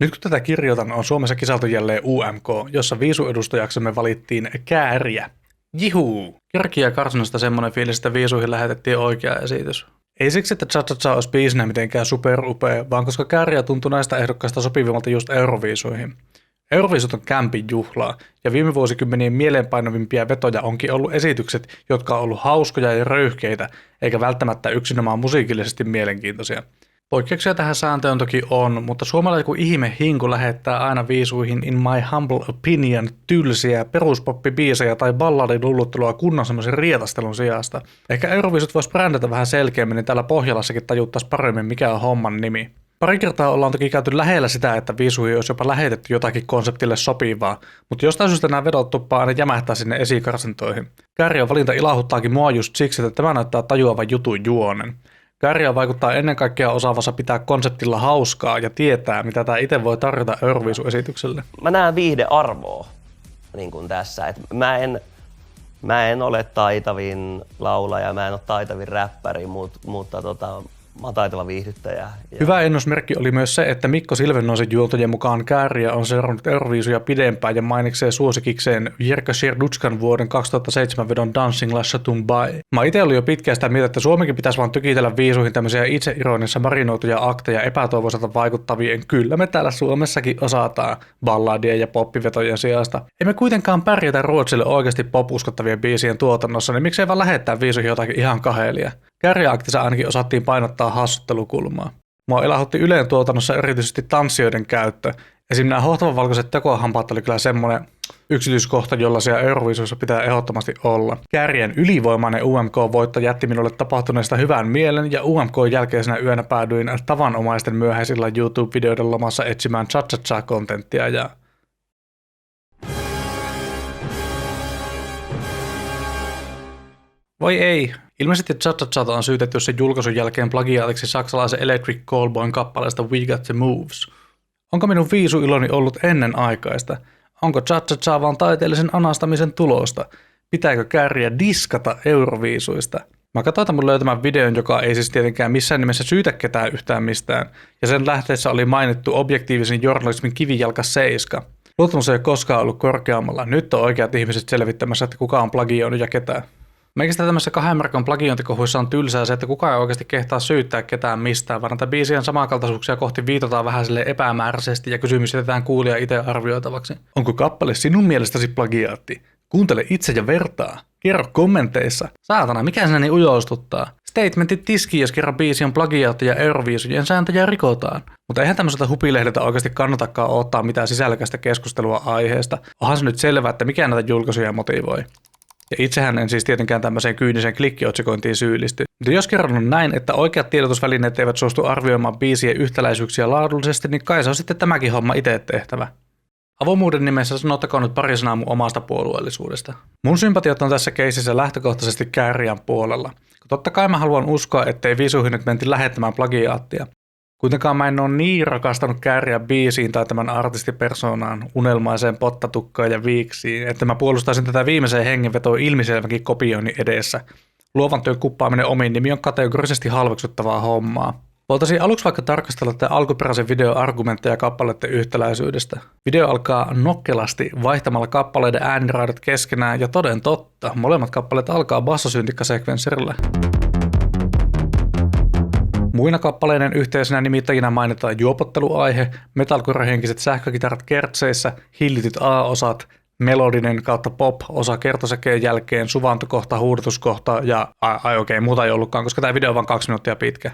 Nyt kun tätä kirjoitan, on Suomessa kisaltu jälleen UMK, jossa viisuedustajaksemme valittiin Kääriä. Jihuu! Kirkia karsinasta semmonen fiilis, että viisuihin lähetettiin oikea esitys. Ei siksi, että Cha-Cha-Cha olisi biisinä mitenkään superupea, vaan koska Kääriä tuntui näistä ehdokkaista sopivimmalta just Euroviisuihin. Euroviisut on kämpin juhlaa, ja viime vuosikymmenien mieleenpainovimpia vetoja onkin ollut esitykset, jotka on ollut hauskoja ja röyhkeitä, eikä välttämättä yksinomaan musiikillisesti mielenkiintoisia. Poikkeuksia tähän sääntöön toki on, mutta suomalainen kuin ihme hinku lähettää aina viisuihin in my humble opinion tylsiä peruspoppibiisejä tai balladiluluttelua kunnon semmoisen rietastelun sijasta. Ehkä Euroviisut vois brändätä vähän selkeämmin, niin täällä Pohjolassakin tajuttais paremmin mikä on homman nimi. Pari kertaa ollaan toki käyty lähellä sitä, että viisuihin olisi jopa lähetetty jotakin konseptille sopivaa, mutta jostain syystä nämä vedot tuppaa aina jämähtää sinne esikarsintoihin. Kääriän valinta ilahuttaakin mua just siksi, että tämä näyttää tajuavan jutun juonen. Kääriä vaikuttaa ennen kaikkea osaavassa pitää konseptilla hauskaa ja tietää, mitä tämä itse voi tarjota Euroviisu-esitykselle. Mä näen viihdearvoa niin kuin tässä. Et mä en ole taitavin laulaja, mä en ole taitavin räppäri, mutta mä oon taitava viihdyttäjä. Hyvä ennusmerkki oli myös se, että Mikko Silvennoisen juontojen mukaan Kääriä on seurannut Euroviisuja pidempään ja mainiksee suosikikseen Jirka Sherdutskan vuoden 2007 vedon Dancing La Chatumbai. Mä itse olin jo pitkään sitä mieltä, että Suomikin pitäisi vaan tykitellä viisuihin tämmöisiä itseironissa marinoituja akteja epätoivoiselta vaikuttavien. Kyllä me täällä Suomessakin osataan balladien ja poppivetojen sijasta. Emme kuitenkaan pärjätä Ruotsille oikeasti pop-uskottavien biisien tuotannossa, niin miksei vaan lähettää viisuihin jotakin ihan kahelia. Kääriä-aktissa ainakin osattiin painottaa hassuttelukulmaa. Mua ilahutti Ylen tuotannossa erityisesti tanssijoiden käyttö. Esim. Nämä hohtavan valkoiset tekohampaat oli kyllä semmoinen yksityiskohta, jolla siellä Euroviisuissa pitää ehdottomasti olla. Kääriän ylivoimainen UMK-voitto jätti minulle tapahtuneesta hyvän mielen ja UMK-jälkeisenä yönä päädyin tavanomaisten myöhäisillä YouTube-videoiden lomassa etsimään Cha-Cha-Cha-kontenttia ja voi ei. Ilmeisesti Cha-Cha-Chata on syytetty sen julkaisun jälkeen plagiaatiksi saksalaisen Electric Callboyn kappaleesta We Got the Moves. Onko minun viisuiloni ollut ennenaikaista? Onko Cha-Cha-Cha vaan taiteellisen anastamisen tulosta? Pitääkö Kääriä diskata Euroviisuista? Mä katsoin mun löytämän videon, joka ei siis tietenkään missään nimessä syytä ketään yhtään mistään, ja sen lähteessä oli mainittu objektiivisen journalismin kivijalka 7. Luottamus ei ole koskaan ollut korkeammalla. Nyt on oikeat ihmiset selvittämässä, että kuka on plagioinut ja ketään. Meikästä tämmöisessä 2 markan plagiointikohuissa on tylsää se, että kukaan ei oikeasti kehtaa syyttää ketään mistään, vaan näitä biisien samankaltaisuuksia kohti viitataan vähän sille epämääräisesti ja kysymys jätetään kuulija itse arvioitavaksi. Onko kappale sinun mielestäsi plagiaatti? Kuuntele itse ja vertaa. Kerro kommenteissa. Saatana, mikä sinä niin ujoistuttaa? Statementit tiskiin, jos kerran biisi on plagiaatti ja Euroviisujen sääntöjä rikotaan. Mutta eihän tämmöiseltä hupilehdeltä oikeasti kannatakaan ottaa mitään sisälläkäistä keskustelua aiheesta. Onhan se nyt selvää, että mikä näitä julkaisuja motivoi. Ja itsehän en siis tietenkään tämmöiseen kyyniseen klikkiotsikointiin syyllisty. Mutta jos kerran on näin, että oikeat tiedotusvälineet eivät suostu arvioimaan biisien yhtäläisyyksiä laadullisesti, niin kai se on sitten tämäkin homma itse tehtävä. Avoimuuden nimessä sanottakoon nyt pari sanaa mun omasta puolueellisuudesta. Mun sympatiat on tässä keisissä lähtökohtaisesti Kääriän puolella. Totta kai mä haluan uskoa, ettei viisuihin nyt mentiin lähettämään plagiaattia. Kuitenkaan mä en ole niin rakastanut Kääriä biisiin tai tämän artistipersoonaan, unelmaiseen pottatukkaan ja viiksiin, että mä puolustaisin tätä viimeiseen hengenvetoa ilmiselvänkin kopioinnin edessä. Luovan työn kuppaaminen omiin nimi on kategorisesti halveksuttavaa hommaa. Voitaisiin aluksi vaikka tarkastella tätä alkuperäisen videon argumentteja kappaleiden yhtäläisyydestä. Video alkaa nokkelasti vaihtamalla kappaleiden ääniraidat keskenään ja toden totta, molemmat kappaleet alkaa bassosyntikkasekvenssillä. Muina kappaleiden yhteisenä nimittäjinä mainitaan juopotteluaihe, metalcore-henkiset sähkökitarat kertseissä, hillityt A-osat, melodinen kautta pop-osa kertosäkeen jälkeen, suvantokohta, huudotuskohta ja muuta ei ollutkaan, koska tämä video on vain 2 minuuttia pitkä.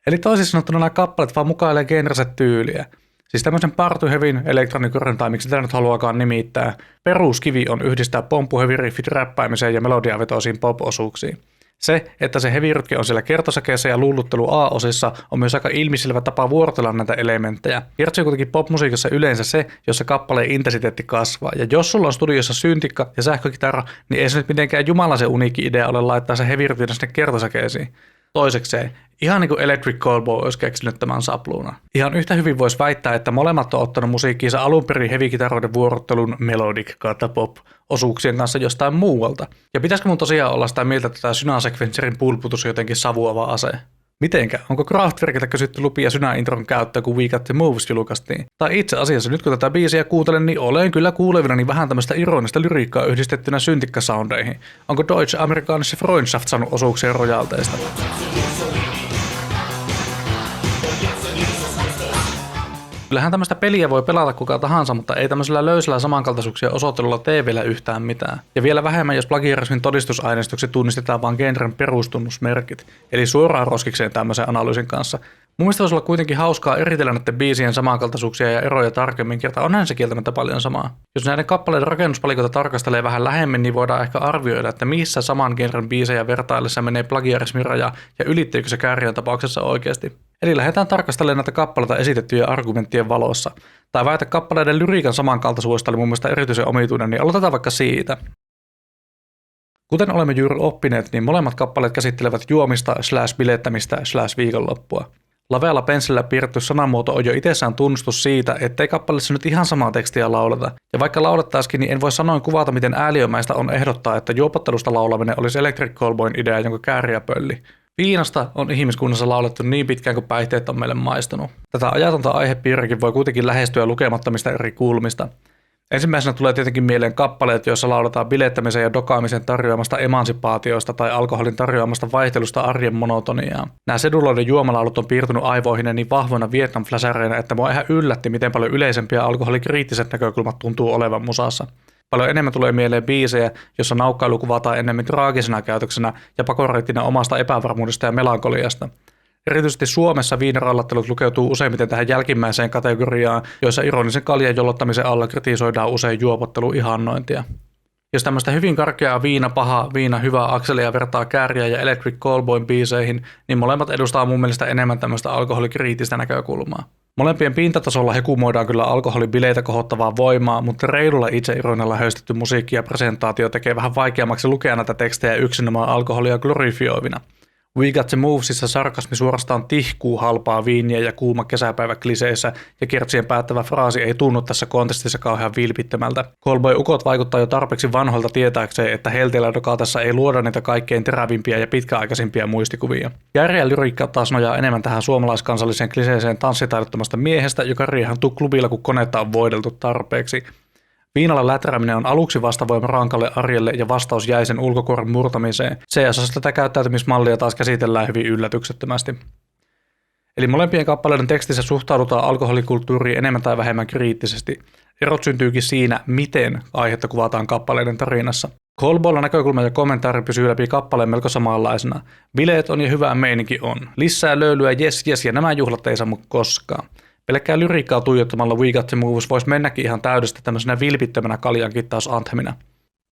Eli toisin sanottuna nämä kappaleet vaan mukailee genreset tyyliä. Siis tämmöisen party-hevin, elektronikoren tai miksi sitä nyt haluakaan nimittää, peruskivi on yhdistää pomppu-heavy-riffit räppäämiseen ja melodiavetoisiin pop-osuuksiin. Se, että se heavy-rytke on siellä kertosäkeessä ja lulluttelu A-osissa, on myös aika ilmiselvä tapa vuorotella näitä elementtejä. Kertsi on kuitenkin popmusiikassa yleensä se, jossa kappaleen intensiteetti kasvaa. Ja jos sulla on studiossa syntikka ja sähkökitara, niin ei se nyt mitenkään jumalaisen uniikki idea ole laittaa se heavy-rytke sinne kertosäkeisiin. Toisekseen, ihan niin kuin Electric Callboy olisi keksinyt tämän sapluuna. Ihan yhtä hyvin voisi väittää, että molemmat on ottanut musiikkiinsa alun perin heavy-kitaroiden vuorottelun melodic kautta pop-osuuksien kanssa jostain muualta. Ja pitäisikö mun tosiaan olla sitä mieltä, että tämä synasekvensserin pulputus on jotenkin savuava ase? Mitenkä? Onko Kraftwerkilta kysytty lupia Synä-intron käyttöön, kun We Got The Moves julkaistiin? Tai itse asiassa nyt kun tätä biisiä kuuntelen, niin olen kyllä kuulevinani vähän tämmöistä ironista lyriikkaa yhdistettynä syntikkasoundeihin. Onko Deutsche Amerikanische Freundschaft saanut osuuksia rojalteista? Kyllähän tämmöistä peliä voi pelata kuka tahansa, mutta ei tämmöisellä löysällä samankaltaisuuksia osoittelulla TV:llä yhtään mitään. Ja vielä vähemmän, jos plagiarismin todistusaineistoksi tunnistetaan vain genren perustunnusmerkit, eli suoraan roskikseen tämmöisen analyysin kanssa. Mun mielestä voisi olla kuitenkin hauskaa eritellä näiden biisien samankaltaisuuksia ja eroja tarkemmin, kertaa onhan se kieltämättä paljon samaa. Jos näiden kappaleiden rakennuspalikoita tarkastelee vähän lähemmin, niin voidaan ehkä arvioida, että missä saman genren biisejä vertaillessa menee plagiarismin raja ja ylittyykö se Kääriön tapauksessa oikeasti. Eli lähdetään tarkastelemaan näitä kappaleita esitettyjen argumenttien valossa. Tai väitä kappaleiden lyriikan samankaltaisuudesta oli mun mielestä erityisen omituinen, niin aloitetaan vaikka siitä. Kuten olemme juuri oppineet, niin molemmat kappaleet käsittelevät juomista / bilettämistä / viikonloppua. Lavealla pensselillä piirretty sanamuoto on jo itsessään tunnustus siitä, ettei kappaleessa nyt ihan samaa tekstiä lauleta. Ja vaikka laulettaisikin, niin en voi sanoin kuvata, miten ääliömäistä on ehdottaa, että juopottelusta laulaminen olisi Electric Callboyn idea, jonka Kääriä pölli. Viinasta on ihmiskunnassa laulettu niin pitkään kuin päihteet on meille maistunut. Tätä ajatonta aihepiiriäkin voi kuitenkin lähestyä lukemattomista eri kulmista. Ensimmäisenä tulee tietenkin mieleen kappaleet, joissa lauletaan bilettämisen ja dokaamisen tarjoamasta emansipaatioista tai alkoholin tarjoamasta vaihtelusta arjen monotoniaan. Nämä seduloiden juomalaulut on piirtynyt aivoihin niin vahvoina Vietnam-fläsäreina, että mua ihan yllätti, miten paljon yleisempiä alkoholikriittiset näkökulmat tuntuu olevan musassa. Paljon enemmän tulee mieleen biisejä, jossa naukkailu kuvataan enemmän traagisena käytöksenä ja pakoreittinä omasta epävarmuudesta ja melankoliasta. Erityisesti Suomessa viinarallattelut lukeutuu useimmiten tähän jälkimmäiseen kategoriaan, joissa ironisen kaljan jollottamisen alla kritisoidaan usein juopottelun ihannointia. Jos tämmöistä hyvin karkeaa viina paha, viina hyvä akselia vertaa Kääriä ja Electric Callboyn biiseihin, niin molemmat edustaa mun mielestä enemmän tämmöistä alkoholikriittistä näkökulmaa. Molempien pintatasolla hekumoidaan kyllä alkoholibileitä kohottavaa voimaa, mutta reilulla itseironilla höystetty musiikki ja presentaatio tekee vähän vaikeammaksi lukea näitä tekstejä yksinomaan alkoholia glorifioivina. We Got The Movesissa sarkasmi suorastaan tihkuu halpaa viiniä ja kuuma kesäpäivä kliseissä, ja kertsien päättävä fraasi ei tunnu tässä kontestissa kauhean vilpittömältä. Callboy-ukot vaikuttaa jo tarpeeksi vanhoilta tietääkseen, että helteillä dokatessa ei luoda niitä kaikkein terävimpiä ja pitkäaikaisimpia muistikuvia. Järjeä lyriikka taas nojaa enemmän tähän suomalaiskansalliseen kliseeseen tanssitaidottomasta miehestä, joka riehantuu klubilla, kun koneetta on voideltu tarpeeksi. Viinalla läträminen on aluksi vastavoima rankalle arjelle ja vastaus jäisen ulkokuoren murtamiseen. CSS tätä käyttäytymismallia taas käsitellään hyvin yllätyksettömästi. Eli molempien kappaleiden tekstissä suhtaudutaan alkoholikulttuuriin enemmän tai vähemmän kriittisesti. Erot syntyykin siinä, miten aihetta kuvataan kappaleiden tarinassa. Callboylla näkökulma ja kommentaari pysyy läpi kappaleen melko samanlaisena. Bileet on ja hyvä meininki on. Lisää löylyä jes ja nämä juhlat ei sammu koskaan. Pelkkää lyriikkaa tuijottamalla We Got The Moves voisi mennäkin ihan täydestä tämmöisenä vilpittömänä kaljankittausanthemina.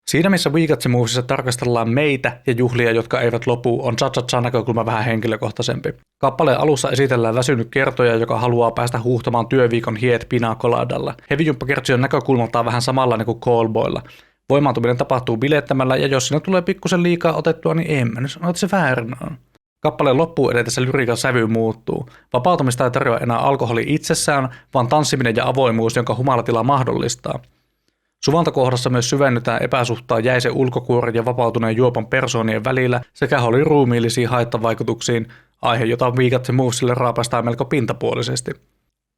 Siinä missä We Got The Movesissa tarkastellaan meitä ja juhlia, jotka eivät lopu, on Cha-Cha-Cha näkökulma vähän henkilökohtaisempi. Kappaleen alussa esitellään väsynyt kertoja, joka haluaa päästä huuhtamaan työviikon hiet pina coladalla. Hevijumppakertsi on näkökulmaltaan vähän samanlainen kuin Callboylla. Voimaantuminen tapahtuu bilettämällä, ja jos siinä tulee pikkusen liikaa otettua, niin en mä nyt sano, että se väärin on. Kappaleen loppuun edetessä lyriikan sävy muuttuu. Vapautumista ei tarjoa enää alkoholi itsessään, vaan tanssiminen ja avoimuus, jonka humalatila mahdollistaa. Suvantokohdassa myös syvennytään epäsuhtaa jäisen ulkokuoren ja vapautuneen juopan persoonien välillä sekä holin ruumiillisiin haittavaikutuksiin, aihe jota We Got The Movesille raapaistaan melko pintapuolisesti.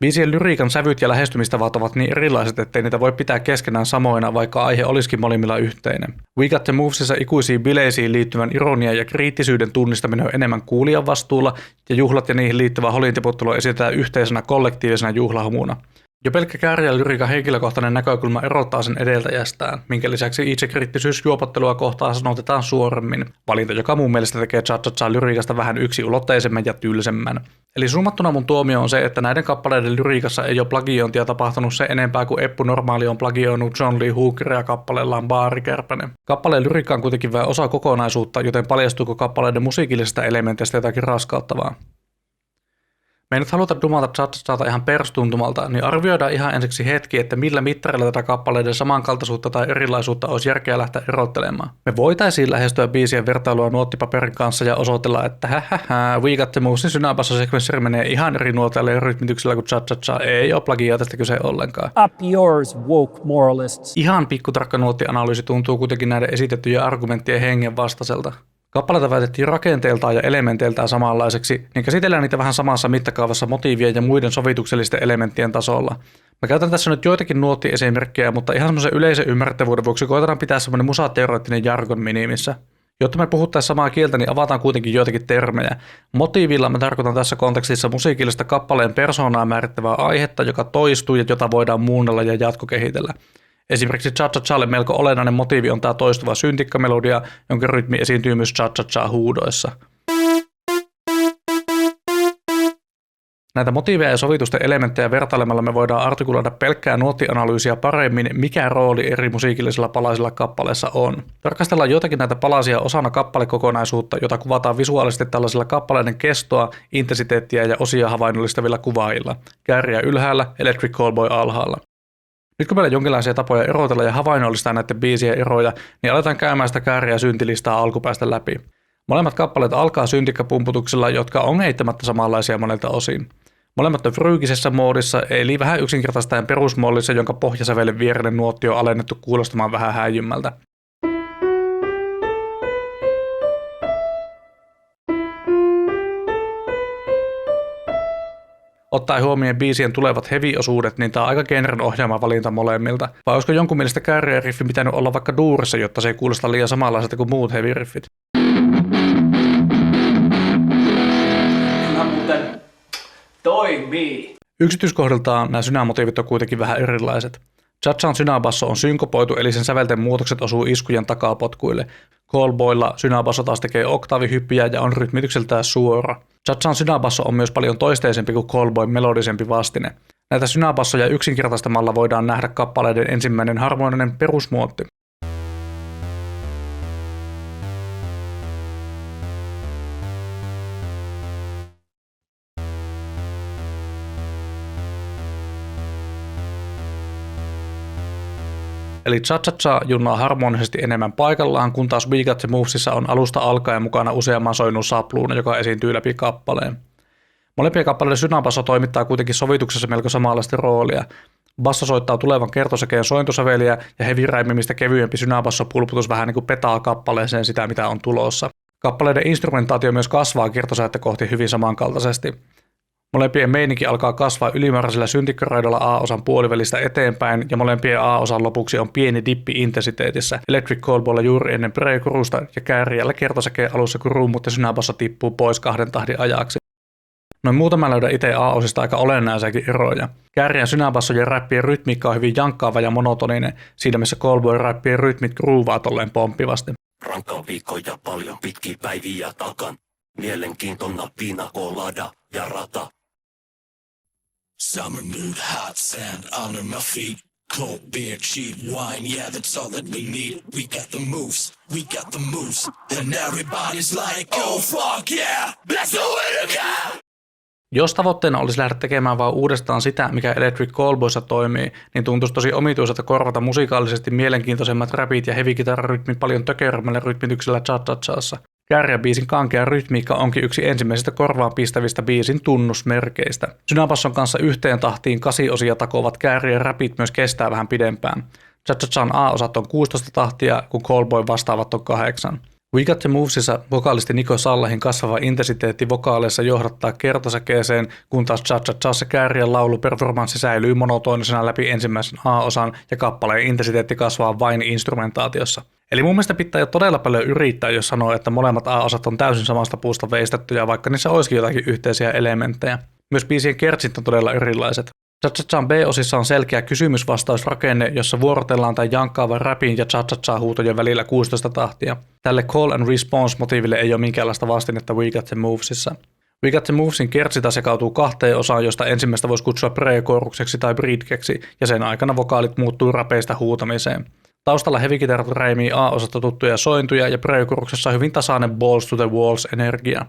Biisien lyriikan sävyt ja lähestymistavat ovat niin erilaiset, ettei niitä voi pitää keskenään samoina, vaikka aihe olisikin molemmilla yhteinen. We Got The Movesissa ikuisiin bileisiin liittyvän ironian ja kriittisyyden tunnistaminen on enemmän kuulijan vastuulla, ja juhlat ja niihin liittyvä holintiputtelu esitetään yhteisenä kollektiivisena juhlahumuna. Jo pelkkä Kääriän lyriikan henkilökohtainen näkökulma erottaa sen edeltäjästään, minkä lisäksi itsekriittisyys juopottelua kohtaan sanotetaan suoremmin, valinta joka mun mielestä tekee Cha-Cha-Cha lyriikasta vähän yksiulotteisemman ja tylsemmän. Eli summattuna mun tuomio on se, että näiden kappaleiden lyriikassa ei ole plagiointia tapahtunut se enempää kuin Eppu Normaali on plagioinut John Lee Hookeria kappaleellaan Baarikärpänen. Kappaleen lyriikka on kuitenkin vain osa kokonaisuutta, joten paljastuuko kappaleiden musiikillisista elementeistä jotakin raskauttavaa. Me ei nyt haluta dumata Cha-Cha-Chata ihan perstuntumalta, niin arvioidaan ihan ensiksi hetki, että millä mittarilla tätä kappaleiden samankaltaisuutta tai erilaisuutta olisi järkeä lähteä erottelemaan. Me voitaisiin lähestyä biisien vertailua nuottipaperin kanssa ja osoitella, että We Got The Movesin synäbasso-sekvensseri menee ihan eri nuoteille ja rytmityksellä kuin Cha-Cha-Cha, ei ole plagiaatista kyse ollenkaan. Up yours, woke moralists. Ihan pikkutarkka nuottianalyysi tuntuu kuitenkin näiden esitettyjen argumenttien hengen vastaiselta. Kappaleita väitettiin rakenteeltaan ja elementeiltään samanlaiseksi, niin käsitellään niitä vähän samassa mittakaavassa motiivien ja muiden sovituksellisten elementtien tasolla. Mä käytän tässä nyt joitakin nuottiesimerkkejä, mutta ihan semmoisen yleisen ymmärrettävyyden vuoksi koitetaan pitää semmoinen musateoreettinen jargon minimissä. Jotta me puhuttaisiin samaa kieltä, niin avataan kuitenkin joitakin termejä. Motiivilla mä tarkoitan tässä kontekstissa musiikillista kappaleen persoonaa määrittävää aihetta, joka toistuu ja jota voidaan muunnella ja jatkokehitellä. Esimerkiksi cha-cha-challe melko olennainen motiivi on tämä toistuva syntikkamelodia, jonka rytmi esiintyy myös cha-cha-cha-huudoissa. Näitä motiiveja ja sovitusten elementtejä vertailemalla me voidaan artikuloida pelkkää nuottianalyysiä paremmin, mikä rooli eri musiikillisilla palasilla kappaleessa on. Tarkastellaan joitakin näitä palasia osana kappalekokonaisuutta, jota kuvataan visuaalisesti tällaisilla kappaleiden kestoa, intensiteettiä ja osia havainnollistavilla kuvaajilla. Kääriä ylhäällä, Electric Callboy alhaalla. Nyt kun meillä on jonkinlaisia tapoja erotella ja havainnollistaa näiden biisien eroja, niin aletaan käymään sitä kääriä syntilistaa alkupäästä läpi. Molemmat kappaleet alkaa syntikkapumputuksilla, jotka on heittämättä samanlaisia monelta osin. Molemmat on fryygisessä moodissa, eli vähän yksinkertaistaen perusmollissa, jonka pohjasävelen viereinen nuotti on alennettu kuulostamaan vähän häijymmältä. Ottaen huomioon biisien tulevat heavy-osuudet, niin tää on aika genren ohjaama valinta molemmilta. Vai olisiko jonkun mielestä kääriä riffi pitänyt olla vaikka duurissa, jotta se ei kuulosta liian samanlaiselta kuin muut heavy-riffit? Toimii. Yksityiskohdiltaan nämä synämotiivit on kuitenkin vähän erilaiset. Cha-chan synabasso on synkopoitu, eli sen sävelten muutokset osuu iskujen takapotkuille. Callboylla synabasso taas tekee oktaavihyppyjä ja on rytmitykseltään suora. Cha-chan synabasso on myös paljon toisteisempi kuin Callboyn melodisempi vastine. Näitä synabassoja yksinkertaistamalla voidaan nähdä kappaleiden ensimmäinen harmoninen perusmuotti. Eli cha-cha-cha junnaa harmonisesti enemmän paikallaan, kun taas We Got The Movesissa on alusta alkaen mukana useamman soinnun sapluuna, joka esiintyy läpi kappaleen. Molempien kappaleiden synabasso toimittaa kuitenkin sovituksessa melko samanlaista roolia. Basso soittaa tulevan kertosäkeen sointusäveliä ja heavy-räimimistä kevyempi synabasso-pulputus vähän niin kuin petaa kappaleeseen sitä, mitä on tulossa. Kappaleiden instrumentaatio myös kasvaa kertosäettä kohti hyvin samankaltaisesti. Molempien meininki alkaa kasvaa ylimääräisellä syntikkaraidolla A-osan puolivälistä eteenpäin ja molempien A-osan lopuksi on pieni dippi intensiteetissä Electric Callboylla juuri ennen pre-korusta ja kääriällä kertosäkeen alussa kun rummut ja synabasso tippuu pois 2 tahdin ajaksi. Noin muutama löydän itse A-osista aika olennaisiakin eroja. Kääriän synabasso ja räppien rytmiikka on hyvin jankkaava ja monotoninen, siinä missä Callboyn räppien rytmit groovaa tolleen pomppivasti. Rankka viikko ja paljon pitkiä päiviä takan. Mielenkiintona pina colada ja rata. Summer mood, hot sand under my feet. Cold beer, cheap wine, yeah, that's all that we need. We got the moves, we got the moves. And everybody's like, oh fuck yeah, let's do it again! Jos tavoitteena olisi lähteä tekemään vaan uudestaan sitä, mikä Electric Callboyssa toimii, niin tuntuisi tosi omituiselta korvata musikaalisesti mielenkiintoisemmat räpit ja heavy-kitararytmit paljon tökerömmällä rytmityksellä cha-cha-chassa. Kääriä-biisin kankea rytmiikka onkin yksi ensimmäisistä korvaan pistävistä biisin tunnusmerkeistä. Synabasson kanssa yhteen tahtiin 8 osia takovat kääriä räpit myös kestää vähän pidempään. Cha-cha-chan A-osat on 16 tahtia, kun Callboy vastaavat on 8. We Got The Movesissa vokaalisti Niko Sallahin kasvava intensiteetti vokaaleissa johdattaa kertosäkeeseen, kun taas cha-cha-chassa kääriän lauluperformanssi säilyy monotonisena läpi ensimmäisen A-osan ja kappaleen intensiteetti kasvaa vain instrumentaatiossa. Eli mun mielestä pitää jo todella paljon yrittää, jos sanoo, että molemmat A-osat on täysin samasta puusta veistettyjä, vaikka niissä olisikin jotakin yhteisiä elementtejä. Myös biisien kertsit on todella erilaiset. Cha-cha-chan B-osissa on selkeä kysymysvastausrakenne, jossa vuorotellaan tämän jankkaavan rapin ja cha-cha-cha-huutojen välillä 16 tahtia. Tälle call and response motiiville ei ole minkäänlaista vastinetta We Got The Movesissa. We Got The Movesin kertsitä sekautuu 2 osaan, josta ensimmäistä voisi kutsua pre-korukseksi tai bridgeksi, ja sen aikana vokaalit muuttuu rapeista huutamiseen. Taustalla heavy-kitarat räimii A-osasta tuttuja sointuja ja pre-koruksessa hyvin tasainen balls to the walls energia.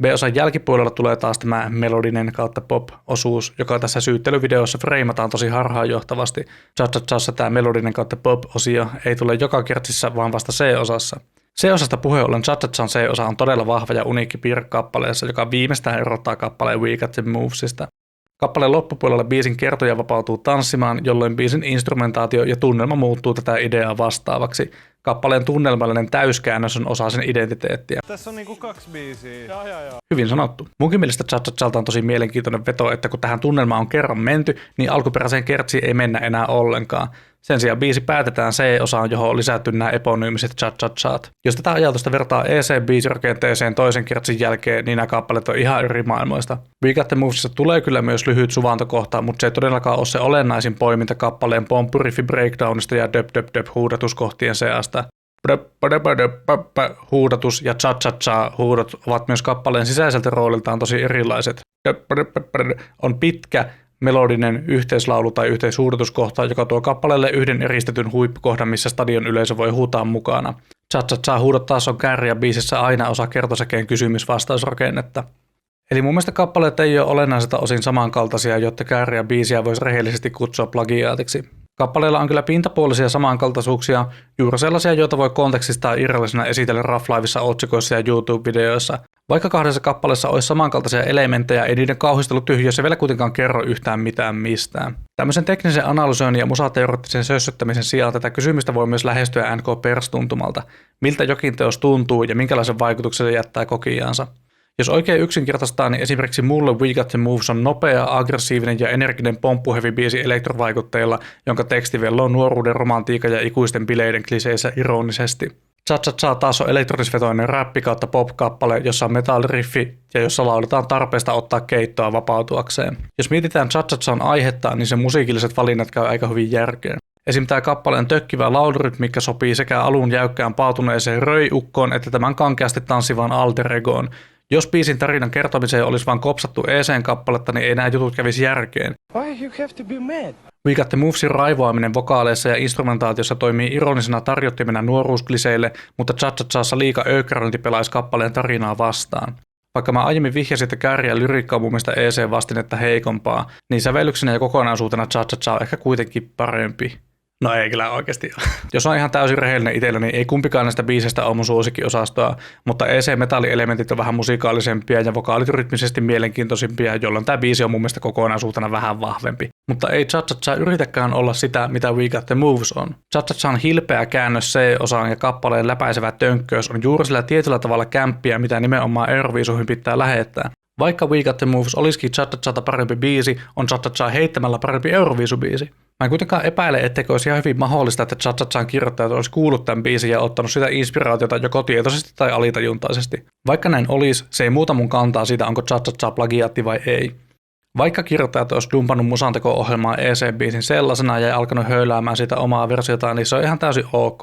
B-osan jälkipuolella tulee taas tämä melodinen kautta pop-osuus, joka tässä syyttelyvideossa freimataan tosi harhaanjohtavasti. Cha-cha-chassa tämä melodinen kautta pop-osio ei tule joka kertsissä, vaan vasta C-osassa. C-osasta puheen ollen Cha-cha-chan C-osa on todella vahva ja uniikki piirre kappaleessa, joka viimeistään erottaa kappaleen We Got The Movesista. Kappaleen loppupuolella biisin kertoja vapautuu tanssimaan, jolloin biisin instrumentaatio ja tunnelma muuttuu tätä ideaa vastaavaksi. Kappaleen tunnelmallinen täyskäännös on osa sen identiteettiä. Tässä on niinku 2 biisiä. Joo. Hyvin sanottu. Munkin mielestä Cha-Cha-Chalta on tosi mielenkiintoinen veto, että kun tähän tunnelmaan on kerran menty, niin alkuperäiseen kertsiin ei mennä enää ollenkaan. Sen sijaan biisi päätetään C-osaan, johon on lisätty nämä eponyymiset Cha-Cha-Chat. Jos tätä ajatusta vertaa EC-biisirakenteeseen toisen kertsin jälkeen, niin nämä kappaleet on ihan eri maailmoista. We Got The Movesissa tulee kyllä myös lyhyt suvantokohta, mutta se ei todellakaan ole se olennaisin poiminta kappaleen pompuriffi breakdownista ja döp huudatuskohtien seasta. Huudatus ja cha-cha-cha huudot ovat myös kappaleen sisäiseltä rooliltaan tosi erilaiset. On pitkä, melodinen yhteislaulu tai yhteishuudatuskohta, joka tuo kappaleelle yhden eristetyn huippukohdan, missä stadion yleisö voi huutaa mukana. Cha-cha-cha huudot taas on kääriä biisissä aina osa kertosäkeen kysymys-vastausrakennetta. Eli mun mielestä kappaleet ei ole olennaiselta osin samankaltaisia, jotta kääriä biisiä voisi rehellisesti kutsua plagiaatiksi. Kappaleilla on kyllä pintapuolisia samankaltaisuuksia, juuri sellaisia, joita voi kontekstistaa irrallisena esitellä Rough Livessa otsikoissa ja YouTube-videoissa. Vaikka kahdessa kappaleessa olisi samankaltaisia elementtejä, ei niiden kauhistelutyhjössä vielä kuitenkaan kerro yhtään mitään mistään. Tämmöisen teknisen analysoinnin ja musateoreettisen sössöttämisen sijaan tätä kysymystä voi myös lähestyä NK-perstuntumalta. Miltä jokin teos tuntuu ja minkälaisen vaikutuksen se jättää kokijaansa. Jos oikein yksinkertaistaa, niin esimerkiksi mulle We Got The Moves on nopea, aggressiivinen ja energinen pomppuheavy-biisi elektrovaikutteilla, jonka teksti velloo nuoruuden romantiikan ja ikuisten bileiden kliseissä ironisesti. Cha-cha-cha taas on elektronisvetoinen räppi kautta pop-kappale, jossa on metalliriffi ja jossa lauletaan tarpeesta ottaa keittoa vapautuakseen. Jos mietitään cha-cha-chan aihetta, niin sen musiikilliset valinnat käy aika hyvin järkeen. Esim. Tämä kappaleen tökkivä laulurytmikka sopii sekä alun jäykkään paatuneeseen röiukkoon että tämän kankeasti tanssivaan alter egoon. Jos biisin tarinan kertomiseen olisi vain kopsattu EC-kappaletta, niin ei nämä jutut kävisi järkeen. Why you have to be mad? We Got The Movesin raivoaminen vokaaleissa ja instrumentaatiossa toimii ironisena tarjottimena nuoruuskliseille, mutta Cha-Cha-Chassa liika öykkärointi pelaisi kappaleen tarinaa vastaan. Vaikka mä aiemmin vihjasin, että kääriä lyriikka on mun mielestä EC-vastinetta heikompaa, niin sävellyksenä ja kokonaisuutena Cha-Cha-Cha on ehkä kuitenkin parempi. No ei kyllä oikeasti ole. Jos on ihan täysin rehellinen itsellä, niin ei kumpikaan näistä biiseistä ole mun suosikkiosastoa, mutta EC-metallielementit on vähän musikaalisempia ja vokaalit rytmisesti mielenkiintoisimpia, jolloin tämä biisi on mun mielestä kokonaisuutena vähän vahvempi. Mutta ei Cha-Cha-Cha yritäkään olla sitä, mitä We Got The Moves on. Cha-Cha-Chan hilpeä käännös C-osaan ja kappaleen läpäisevä tönkköys on juuri sillä tietyllä tavalla kämppiä, mitä nimenomaan Euroviisuihin pitää lähettää. Vaikka We Got The Moves olisikin Cha-Cha-Chata parempi biisi, on Cha-Cha-Cha heittämällä parempi Euroviisubiisi. Mä en kuitenkaan epäile, etteikö olisi ihan hyvin mahdollista, että Cha-Cha-Chan kirjoittajat olisi kuullut tämän biisin ja ottanut sitä inspiraatiota joko tietoisesti tai alitajuntaisesti. Vaikka näin olisi, se ei muuta mun kantaa siitä, onko Cha-Cha-Cha plagiaatti vai ei. Vaikka kirjoittajat olisi dumpannut musanteko-ohjelmaa EC-biisin sellaisena ja alkanut höyläämään siitä omaa versiotaan, niin se on ihan täysin ok.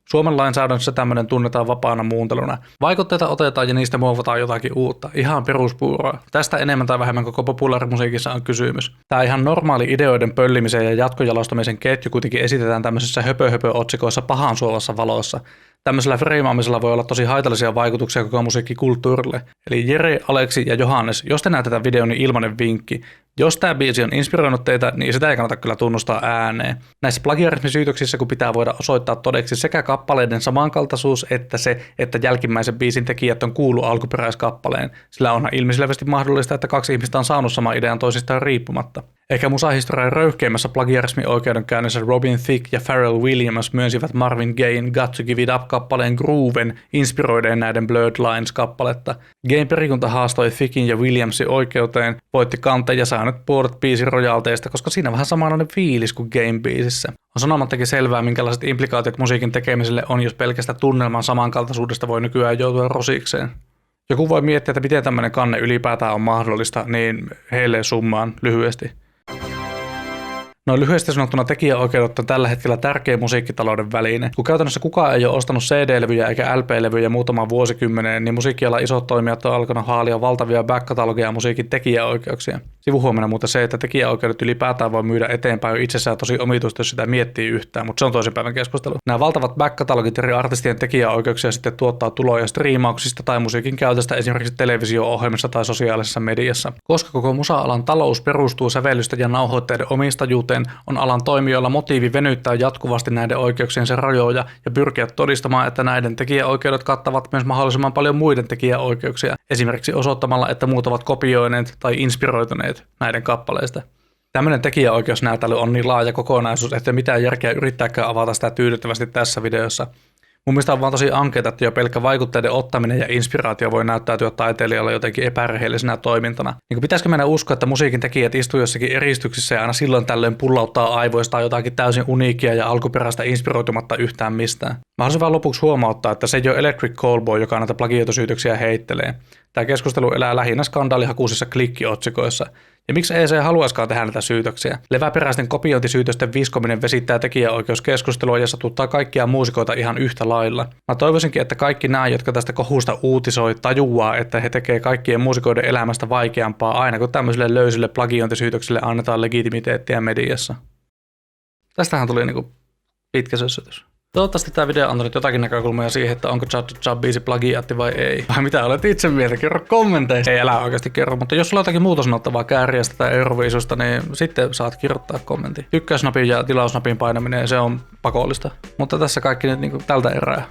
Suomen lainsäädännössä tämmöinen tunnetaan vapaana muunteluna. Vaikutteita otetaan ja niistä muovataan jotakin uutta. Ihan peruspuuroa. Tästä enemmän tai vähemmän koko populaarimusiikissa on kysymys. Tämä ihan normaali ideoiden pöllimisen ja jatkojalostamisen ketju kuitenkin esitetään tämmöisissä höpö-höpö-otsikoissa pahan suovassa valossa. Tämmöisellä freimaamisella voi olla tosi haitallisia vaikutuksia koko musiikkikulttuurille. Eli Jere, Aleksi ja Johannes, jos te näette tämän videon, niin ilmainen vinkki. Jos tämä biisi on inspiroinut teitä, niin sitä ei kannata kyllä tunnustaa ääneen. Näissä plagiarismisyytöksissä, kun pitää voida osoittaa todeksi sekä kappaleiden samankaltaisuus, että se, että jälkimmäisen biisin tekijät on kuullut alkuperäiskappaleen, sillä onhan ilmiselvästi mahdollista, että kaksi ihmistä on saanut saman idean toisistaan riippumatta. Ehkä musahistorian röyhkeimmässä plagiarismi-oikeudenkäynnissä Robin Thicke ja Pharrell Williams myönsivät Marvin Gayen Got to Give It Up-kappaleen grooven inspiroideen näiden Blurred Lines-kappaletta. Gayen perikunta haastoi Thickin ja Williamsin oikeuteen, voitti kanteen ja sai nyt puolet biisin rojalteista, koska siinä on vähän samanlainen fiilis kuin Game-biisissä. On sanomattakin selvää, minkälaiset implikaatiot musiikin tekemiselle on, jos pelkästä tunnelman samankaltaisuudesta voi nykyään joutua rosikseen. Joku voi miettiä, että miten tämmöinen kanne ylipäätään on mahdollista, niin heille summaan lyhyesti. Noin lyhyesti sanottuna tekijäoikeudet on tällä hetkellä tärkeä musiikkitalouden väline. Kun käytännössä kukaan ei ole ostanut CD-levyjä eikä LP-levyjä muutaman vuosikymmeneen, niin musiikkialan isot toimijat on alkanut haalia valtavia back-katalogia musiikin tekijäoikeuksia. Sivuhuomena muuten se, että tekijäoikeudet ylipäätään voi myydä eteenpäin jo itsessään tosi omituista, jos sitä miettii yhtään, mutta se on toisen päivän keskustelu. Nämä valtavat back-katalogit eri artistien tekijäoikeuksia sitten tuottaa tuloja striimauksista tai musiikin käytöstä esimerkiksi televisio-ohjelmissa tai sosiaalisessa mediassa. Koska koko musa-alan talous perustuu sävellysten ja nauhoitteiden omistajuuteen, on alan toimijoilla motiivi venyttää jatkuvasti näiden oikeuksiensa rajoja ja pyrkiä todistamaan, että näiden tekijäoikeudet kattavat myös mahdollisimman paljon muiden tekijäoikeuksia, esimerkiksi osoittamalla, että muut ovat kopioineet tai inspiroituneet näiden kappaleista. Tämmöinen tekijäoikeusnäytely on niin laaja kokonaisuus, että mitään järkeä yrittääkään avata sitä tyydyttävästi tässä videossa. Mun mielestä on vaan tosi ankeeta, että jo pelkkä vaikutteiden ottaminen ja inspiraatio voi näyttäytyä taiteilijalle jotenkin epärehellisenä toimintana. Niin pitäisikö meidän uskoa, että musiikin tekijät istuu jossakin eristyksissä ja aina silloin tällöin pullauttaa aivoistaan jotakin täysin uniikia ja alkuperäistä inspiroitumatta yhtään mistään. Mä haluaisin vaan lopuksi huomauttaa, että se ei ole Electric Callboy, joka näitä plagiaatosyytöksiä heittelee. Tämä keskustelu elää lähinnä skandaalihakuisissa klikkiotsikoissa. Ja miksi EC haluaisikaan tehdä näitä syytöksiä? Leväperäisten kopiointisyytösten viskominen vesittää tekijäoikeuskeskustelua ja satuttaa kaikkia muusikoita ihan yhtä lailla. Mä toivoisinkin, että kaikki nämä, jotka tästä kohusta uutisoi, tajuaa, että he tekee kaikkien muusikoiden elämästä vaikeampaa aina kun tämmöisille löysille plagiointisyytöksille annetaan legitimiteettiä mediassa. Tästähän tuli niinku pitkä sössötys. Toivottavasti tämä video on antanut jotakin näkökulmia siihen, että onko Cha Cha Cha biisi plagiaatti vai ei. Vai mitä olet itse mieltä? Kerro kommenteissa. Ei, älä oikeasti kerro, mutta jos sulla on jotakin muuta sanottavaa Kääriästä tai Euroviisusta, niin sitten saat kirjoittaa kommentin. Tykkäysnapin ja tilausnapin painaminen, se on pakollista. Mutta tässä kaikki nyt niin tältä erää.